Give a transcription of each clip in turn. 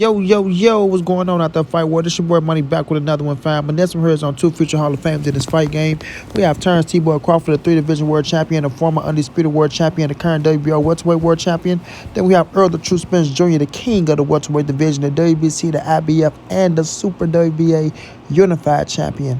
Yo, what's going on out there, Fight World? This your boy Money back with another one, fam. And this one here is on two future Hall of Fames in this fight game. We have Terence T-Boy Crawford, the three-division world champion, the former undisputed world champion, the current WBO welterweight world champion. Then we have Errol, the True Spence Jr., the king of the welterweight division, the WBC, the IBF, and the Super WBA unified champion.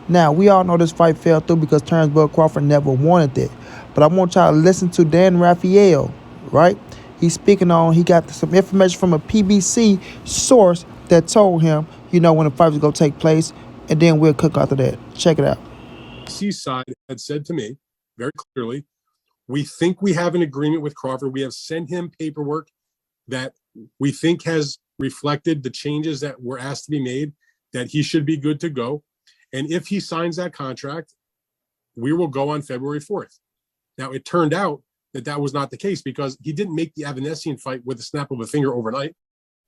Now, we all know this fight fell through because Terence Bud Crawford never wanted it. But I want y'all to listen to Dan Raphael, right? He's speaking on, he got some information from a PBC source that told him, when the fight was going to take place, and then we'll cook after that. Check it out. PBC side had said to me very clearly, we think we have an agreement with Crawford. We have sent him paperwork that we think has reflected the changes that were asked to be made, that he should be good to go. And if he signs that contract, we will go on February 4th. Now, it turned out that was not the case because he didn't make the Evanesyan fight with a snap of a finger overnight.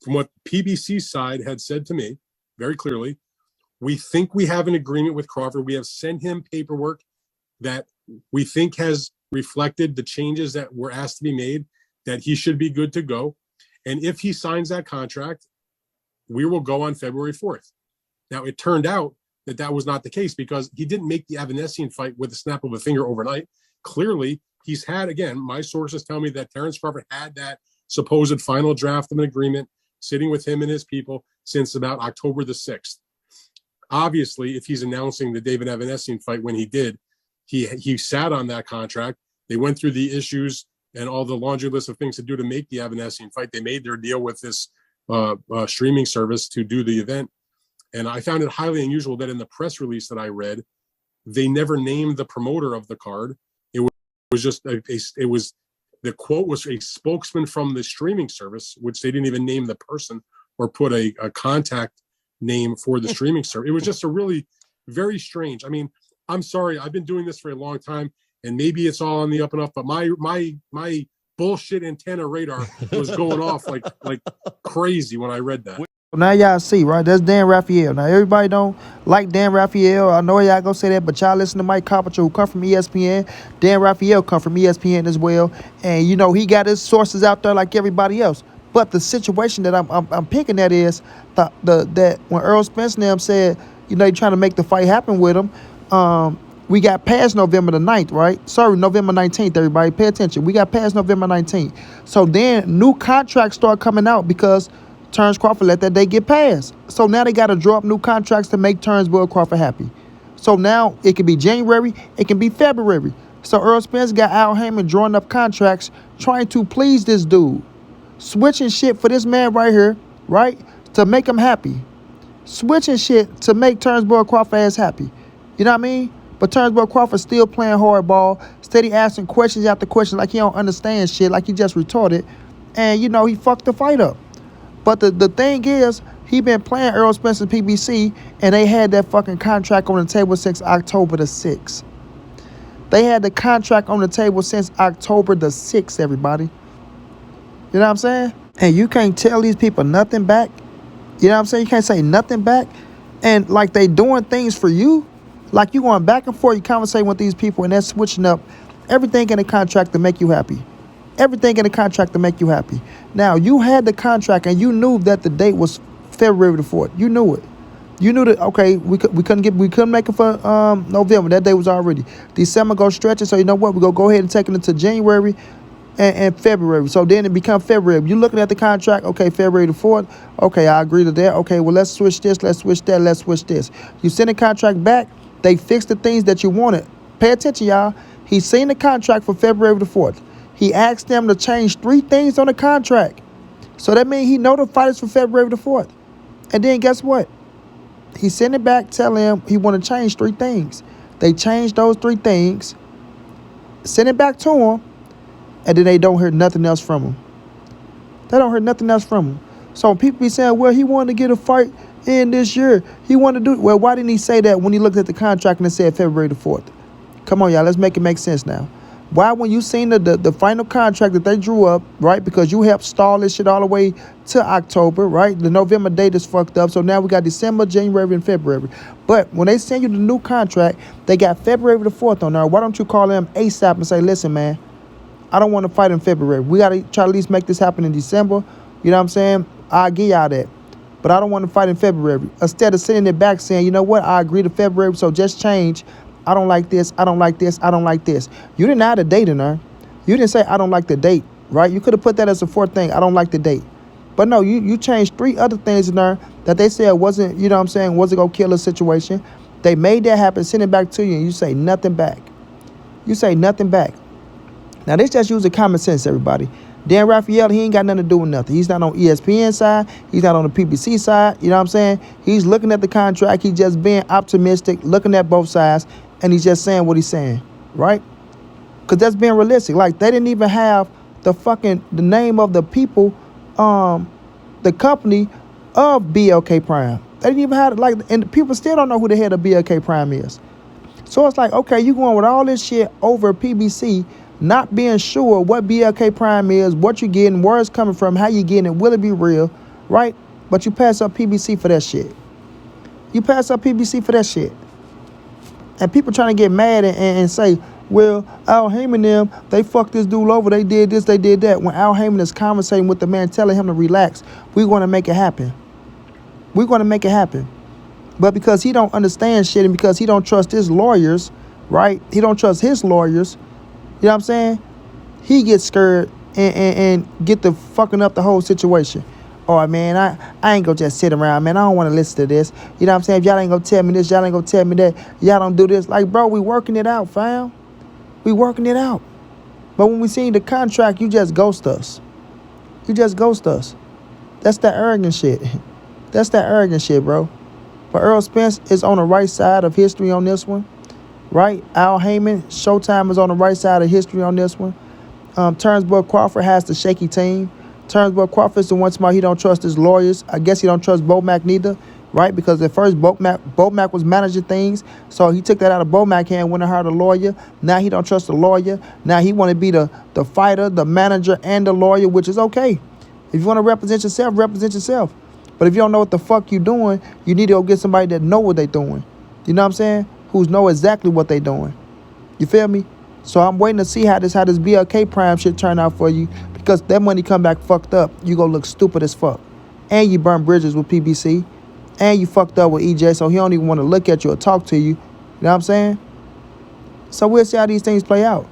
From what PBC side had said to me very clearly, we think we have an agreement with Crawford. We have sent him paperwork that we think has reflected the changes that were asked to be made, that he should be good to go. And if he signs that contract, we will go on February 4th. Now, it turned out that was not the case because he didn't make the Evanesyan fight with a snap of a finger overnight. Clearly, he's had, again, my sources tell me that Terence Crawford had that supposed final draft of an agreement sitting with him and his people since about October the 6th. Obviously, if he's announcing the David Evanesyan fight when he did, he sat on that contract. They went through the issues and all the laundry list of things to do to make the Evanesyan fight. They made their deal with this streaming service to do the event. And I found it highly unusual that in the press release that I read, they never named the promoter of the card. Was just the quote was a spokesman from the streaming service, which they didn't even name the person or put a contact name for the streaming service. It was just a really very strange. I mean, I'm sorry, I've been doing this for a long time, and maybe it's all on the up and up, but my bullshit antenna radar was going off like crazy when I read that. Now y'all see, right? That's Dan Raphael. Now everybody don't like Dan Raphael. I know y'all gonna say that, but y'all listen to Mike Carpenter, who come from ESPN. Dan Raphael come from ESPN as well, and he got his sources out there like everybody else. But the situation that I'm picking at is that when Errol Spence and them said, they trying to make the fight happen with him. We got past November the 9th, right? Sorry, November 19th, everybody. Pay attention. We got past November 19th. So then new contracts start coming out because Terence Crawford let that day get passed. So now they got to draw up new contracts to make Terence Bud Crawford happy. So now it can be January, it can be February. So Errol Spence got Al Heyman drawing up contracts trying to please this dude. Switching shit for this man right here, right? To make him happy. Switching shit to make Terence Bud Crawford ass happy. You know what I mean? But Terence Bud Crawford still playing hardball, steady asking questions after questions like he don't understand shit, like he just retarded. And, he fucked the fight up. But the thing is, he been playing Errol Spence and PBC, and they had that fucking contract on the table since October the 6th. They had the contract on the table since October the 6th, everybody. You know what I'm saying? And you can't tell these people nothing back. You know what I'm saying? You can't say nothing back. And like they doing things for you. Like you going back and forth, you conversating with these people, and they're switching up everything in the contract to make you happy. Everything in the contract to make you happy. Now, you had the contract and you knew that the date was February the 4th. You knew it. You knew that, okay, we couldn't make it for November. That day was already. December go stretch it, so you know what? We're going to go ahead and take it into January and February. So then it become February. You're looking at the contract, okay, February the 4th. Okay, I agree to that. Okay, well, let's switch this, let's switch that, let's switch this. You send the contract back, they fixed the things that you wanted. Pay attention, y'all. He seen the contract for February the 4th. He asked them to change 3 things on the contract. So that means he notified us for February the 4th. And then guess what? He sent it back telling him he want to change 3 things. They changed those 3 things, sent it back to him, and then they don't hear nothing else from him. They don't hear nothing else from him. So people be saying, well, he wanted to get a fight in this year. He wanted to do it. Well, why didn't he say that when he looked at the contract and it said February the 4th? Come on, y'all. Let's make it make sense now. Why, when you seen the final contract that they drew up, right, because you helped stall this shit all the way to October, right? The November date is fucked up, so now we got December, January, and February. But when they send you the new contract, they got February the 4th on there. Why don't you call them ASAP and say, listen, man, I don't want to fight in February. We got to try to at least make this happen in December. You know what I'm saying? I'll give y'all that. But I don't want to fight in February. Instead of sitting there back saying, you know what, I agree to February, so just change. I don't like this, I don't like this, I don't like this. You didn't add a date in there. You didn't say I don't like the date, right? You could have put that as a fourth thing, I don't like the date. But no, you changed 3 other things in there that they said wasn't, you know what I'm saying, wasn't going to kill the situation. They made that happen, send it back to you, and you say nothing back. You say nothing back. Now, this just using common sense, everybody. Dan Raphael, he ain't got nothing to do with nothing. He's not on ESPN side. He's not on the PBC side. You know what I'm saying? He's looking at the contract. He's just being optimistic, looking at both sides, and he's just saying what he's saying, right? Because that's being realistic. Like, they didn't even have the name of the people, the company of BLK Prime. They didn't even have it, like, and people still don't know who the head of BLK Prime is. So it's like, okay, you going with all this shit over PBC, not being sure what BLK Prime is, what you're getting, where it's coming from, how you getting it, will it be real, right? But you pass up PBC for that shit. You pass up PBC for that shit. And people trying to get mad and say, well, Al Heyman them, they fucked this dude over, they did this, they did that. When Al Heyman is conversating with the man, telling him to relax, we're going to make it happen. We're going to make it happen. But because he don't understand shit and because he don't trust his lawyers, right? He don't trust his lawyers, you know what I'm saying? He gets scared and get the fucking up the whole situation. Oh, man, I ain't gonna just sit around, man. I don't want to listen to this. You know what I'm saying? If y'all ain't gonna tell me this, y'all ain't gonna tell me that. Y'all don't do this. Like, bro, we working it out, fam. We working it out. But when we seen the contract, you just ghost us. You just ghost us. That's that arrogant shit. That's that arrogant shit, bro. But Errol Spence is on the right side of history on this one, right? Al Heyman, Showtime is on the right side of history on this one. Terence Crawford has the shaky team. Terence Crawford is the one smart. He don't trust his lawyers. I guess he don't trust Bomac neither, right? Because at first Bomac was managing things, so he took that out of Bomac's hand, went and hired a lawyer. Now he don't trust the lawyer. Now he want to be the fighter, the manager, and the lawyer, which is okay. If you want to represent yourself, represent yourself. But if you don't know what the fuck you doing, you need to go get somebody that know what they doing. You know what I'm saying? Who's know exactly what they doing. You feel me? So I'm waiting to see how this BLK Prime shit turn out for you, because that money come back fucked up. You gonna look stupid as fuck. And you burn bridges with PBC. And you fucked up with EJ, so he don't even want to look at you or talk to you. You know what I'm saying? So we'll see how these things play out.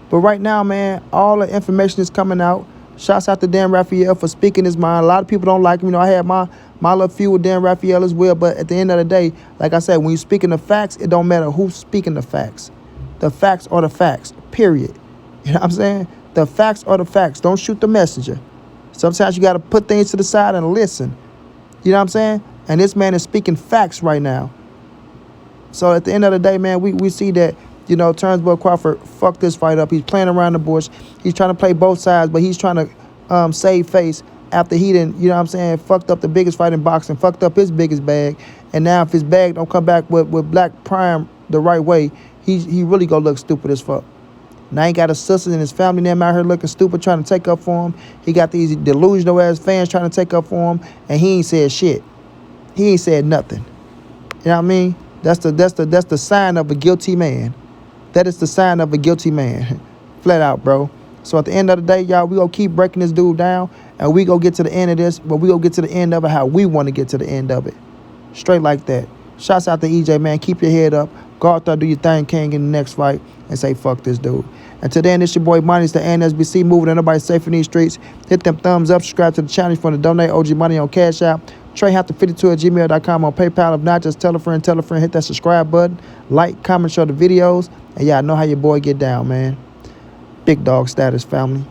But right now, man, all the information is coming out. Shouts out to Dan Raphael for speaking his mind. A lot of people don't like him. You know, I had my little feud with Dan Raphael as well. But at the end of the day, like I said, when you're speaking the facts, it don't matter who's speaking the facts. The facts are the facts, period. You know what I'm saying? The facts are the facts. Don't shoot the messenger. Sometimes you got to put things to the side and listen. You know what I'm saying? And this man is speaking facts right now. So at the end of the day, man, we see that, you know, Terence Crawford fucked this fight up. He's playing around the bush. He's trying to play both sides, but he's trying to save face after he didn't, you know what I'm saying, fucked up the biggest fight in boxing, fucked up his biggest bag. And now if his bag don't come back with Black Prime the right way, he really gonna look stupid as fuck. Now he got his sisters and his family name out here looking stupid, trying to take up for him. He got these delusional ass fans trying to take up for him, and he ain't said shit. He ain't said nothing. You know what I mean? That's the sign of a guilty man. That is the sign of a guilty man. Flat out, bro. So at the end of the day, y'all, we gonna keep breaking this dude down, and we gonna get to the end of this, but we gonna get to the end of it how we want to get to the end of it. Straight like that. Shouts out to EJ, man. Keep your head up. Go out there, do your thing, King, in the next fight, and say, fuck this dude. And today, it's your boy Money. It's the NSBC moving. Everybody safe in these streets. Hit them thumbs up. Subscribe to the channel if you want to donate OG Money on Cash App. TreyHafter52@gmail.com on PayPal. If not, just tell a friend, hit that subscribe button. Like, comment, share the videos. And y'all know how your boy get down, man. Big dog status, family.